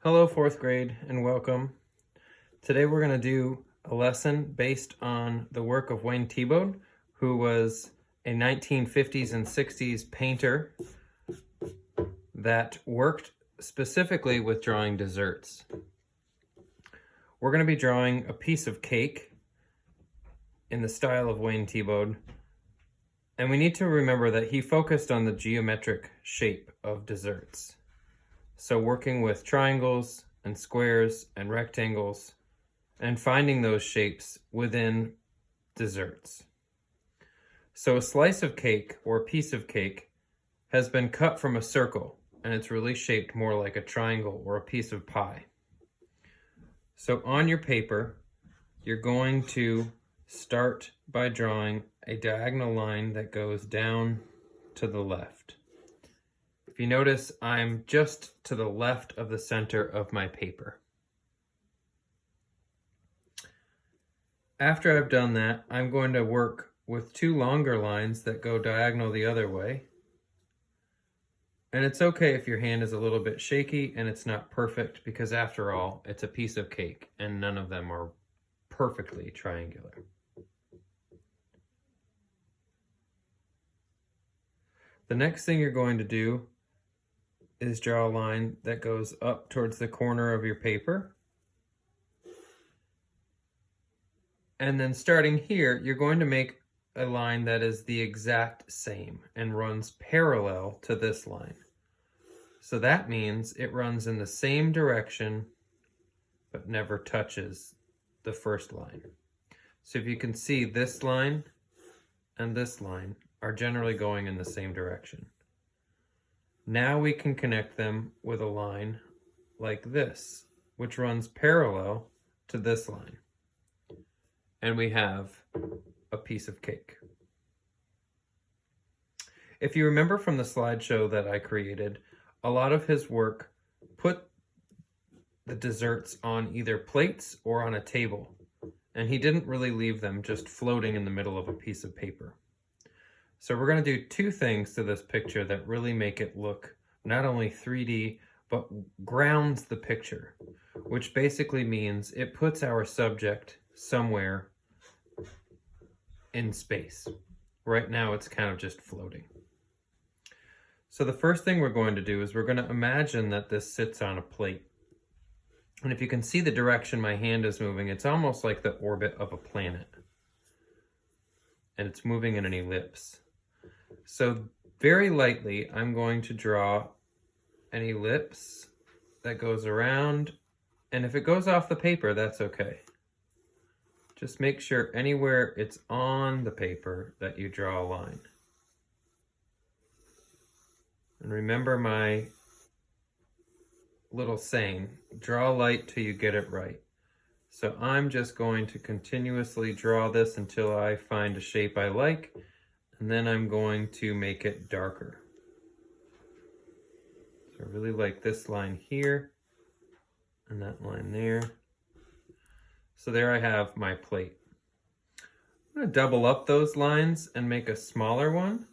Hello, fourth grade, and welcome. Today we're going to do a lesson based on the work of Wayne Thiebaud, who was a 1950s and 60s painter that worked specifically with drawing desserts. We're going to be drawing a piece of cake in the style of Wayne Thiebaud, and we need to remember that he focused on the geometric shape of desserts. So working with triangles and squares and rectangles and finding those shapes within desserts. So a slice of cake or a piece of cake has been cut from a circle and it's really shaped more like a triangle or a piece of pie. So on your paper, you're going to start by drawing a diagonal line that goes down to the left. If you notice, I'm just to the left of the center of my paper. After I've done that, I'm going to work with two longer lines that go diagonal the other way. And it's okay if your hand is a little bit shaky and it's not perfect, because after all, it's a piece of cake and none of them are perfectly triangular. The next thing you're going to do is draw a line that goes up towards the corner of your paper. And then starting here, you're going to make a line that is the exact same and runs parallel to this line. So that means it runs in the same direction, but never touches the first line. So if you can see, this line and this line are generally going in the same direction. Now we can connect them with a line like this, which runs parallel to this line. And we have a piece of cake. If you remember from the slideshow that I created, a lot of his work put the desserts on either plates or on a table, and he didn't really leave them just floating in the middle of a piece of paper. So we're going to do two things to this picture that really make it look not only 3D, but grounds the picture, which basically means it puts our subject somewhere in space. Right now it's kind of just floating. So the first thing we're going to do is we're going to imagine that this sits on a plate. And if you can see the direction my hand is moving, it's almost like the orbit of a planet. And it's moving in an ellipse. So very lightly, I'm going to draw an ellipse that goes around, and if it goes off the paper, that's okay. Just make sure anywhere it's on the paper that you draw a line. And remember my little saying, draw light till you get it right. So I'm just going to continuously draw this until I find a shape I like, and then I'm going to make it darker. So I really like this line here and that line there. So there I have my plate. I'm going to double up those lines and make a smaller one.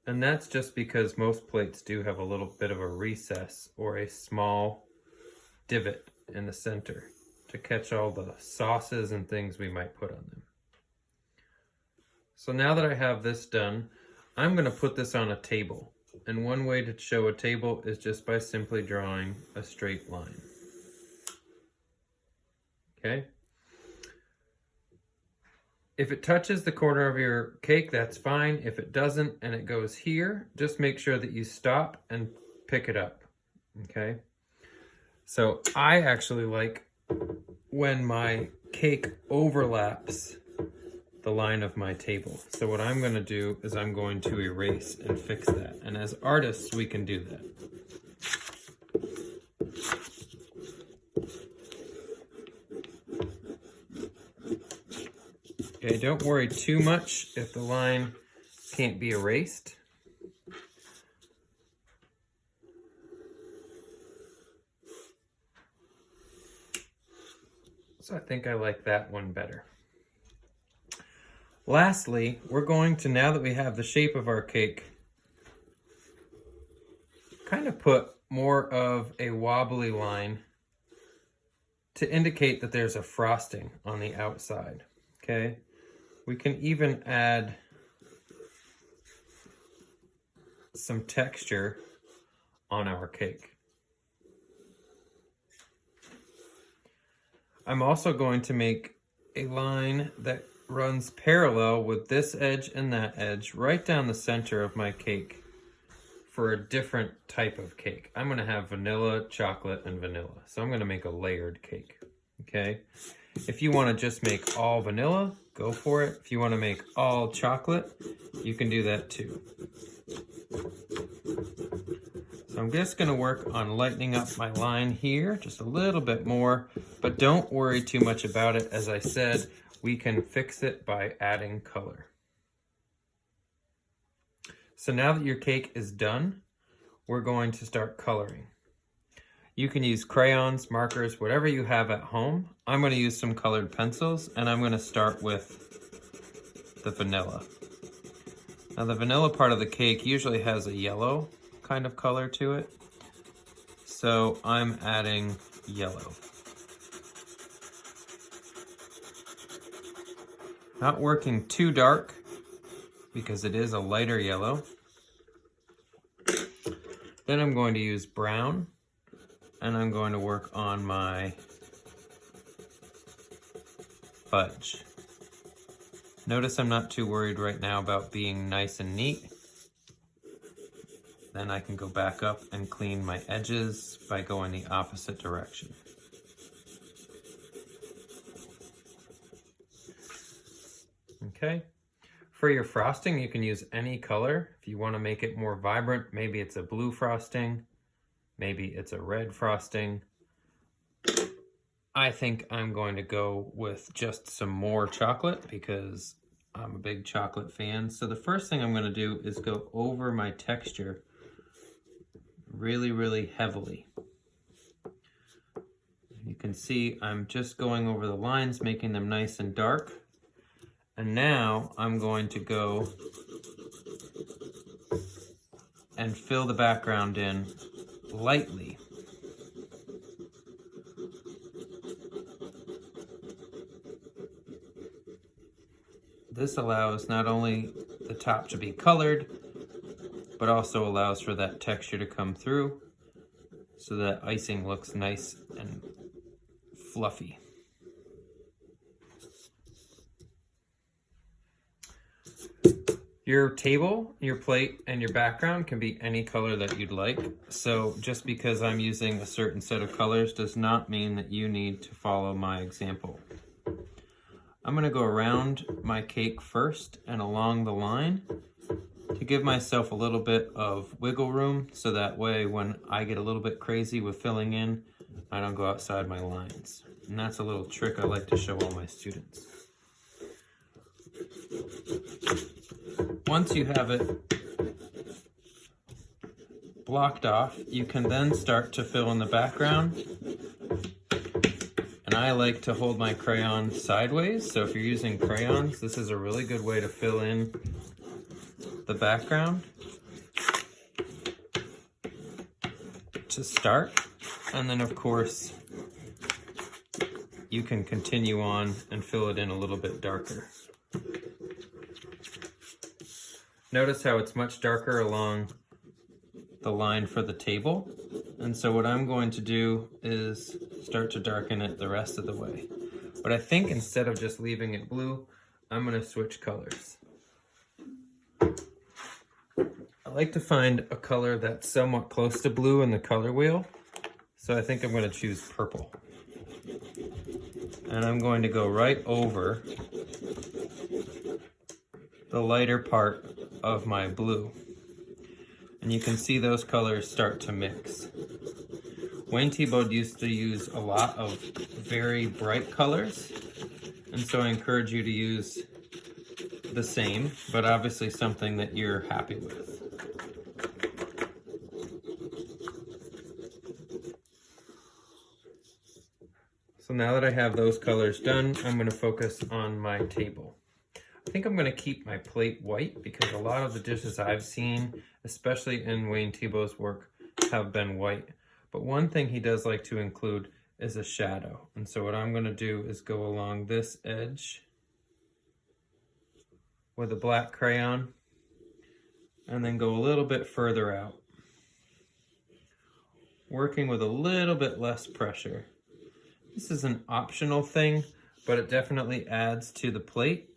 And that's just because most plates do have a little bit of a recess or a small divot in the center to catch all the sauces and things we might put on them. So now that I have this done, I'm going to put this on a table. And one way to show a table is just by simply drawing a straight line. Okay? If it touches the corner of your cake, that's fine. If it doesn't and it goes here, just make sure that you stop and pick it up. Okay? So I actually like when my cake overlaps the line of my table. So what I'm going to do is I'm going to erase and fix that. And as artists, we can do that. Okay, don't worry too much if the line can't be erased. So I think I like that one better. Lastly, we're going to, now that we have the shape of our cake kind of put more of a wobbly line to indicate that there's a frosting on the outside, okay? We can even add some texture on our cake. I'm also going to make a line that runs parallel with this edge and that edge right down the center of my cake for a different type of cake. I'm gonna have vanilla, chocolate, and vanilla. So I'm gonna make a layered cake, okay? If you wanna just make all vanilla, go for it. If you wanna make all chocolate, you can do that too. So I'm just gonna work on lightening up my line here just a little bit more, but don't worry too much about it. As I said, we can fix it by adding color. So now that your cake is done, we're going to start coloring. You can use crayons, markers, whatever you have at home. I'm going to use some colored pencils, and I'm going to start with the vanilla. Now the vanilla part of the cake usually has a yellow kind of color to it, so I'm adding yellow. Not working too dark, because it is a lighter yellow. Then I'm going to use brown, and I'm going to work on my fudge. Notice I'm not too worried right now about being nice and neat. Then I can go back up and clean my edges by going the opposite direction. Okay. For your frosting, you can use any color. If you want to make it more vibrant, maybe it's a blue frosting, maybe it's a red frosting. I think I'm going to go with just some more chocolate because I'm a big chocolate fan. So the first thing I'm going to do is go over my texture really, really heavily. You can see I'm just going over the lines, making them nice and dark. And now I'm going to go and fill the background in lightly. This allows not only the top to be colored, but also allows for that texture to come through so that icing looks nice and fluffy. Your table, your plate, and your background can be any color that you'd like. So just because I'm using a certain set of colors does not mean that you need to follow my example. I'm going to go around my cake first and along the line to give myself a little bit of wiggle room so that way when I get a little bit crazy with filling in, I don't go outside my lines. And that's a little trick I like to show all my students. Once you have it blocked off, you can then start to fill in the background. And I like to hold my crayon sideways, so if you're using crayons, this is a really good way to fill in the background to start. And then of course, you can continue on and fill it in a little bit darker. Notice how it's much darker along the line for the table. And so what I'm going to do is start to darken it the rest of the way. But I think instead of just leaving it blue, I'm going to switch colors. I like to find a color that's somewhat close to blue in the color wheel. So I think I'm going to choose purple. And I'm going to go right over the lighter part of my blue. And you can see those colors start to mix. Wayne Thiebaud used to use a lot of very bright colors, and so I encourage you to use the same, but obviously something that you're happy with. So now that I have those colors done, I'm going to focus on my table. I think I'm going to keep my plate white because a lot of the dishes I've seen, especially in Wayne Thiebaud's work, have been white. But one thing he does like to include is a shadow. And so what I'm going to do is go along this edge with a black crayon and then go a little bit further out, working with a little bit less pressure. This is an optional thing, but it definitely adds to the plate.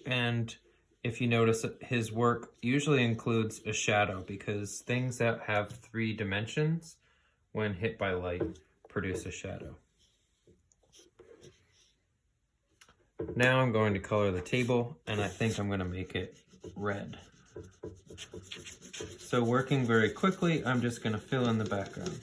And if you notice, his work usually includes a shadow because things that have 3 dimensions, when hit by light, produce a shadow. Now I'm going to color the table, and I think I'm going to make it red. So working very quickly, I'm just going to fill in the background.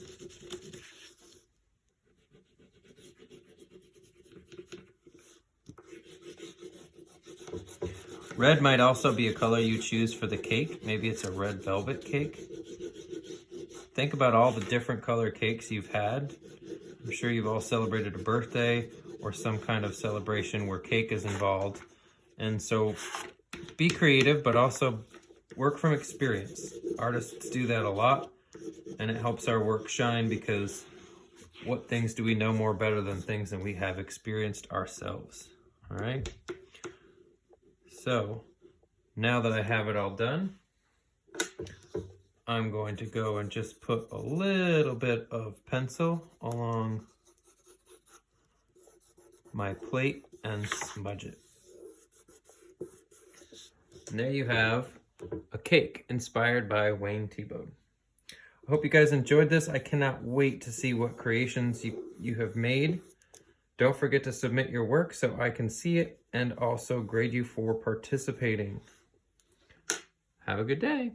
Red might also be a color you choose for the cake. Maybe it's a red velvet cake. Think about all the different color cakes you've had. I'm sure you've all celebrated a birthday or some kind of celebration where cake is involved. And so be creative, but also work from experience. Artists do that a lot, and it helps our work shine because what things do we know more better than things that we have experienced ourselves? All right. So now that I have it all done, I'm going to go and just put a little bit of pencil along my plate and smudge it. And there you have a cake inspired by Wayne Thiebaud. I hope you guys enjoyed this. I cannot wait to see what creations you have made. Don't forget to submit your work so I can see it and also grade you for participating. Have a good day.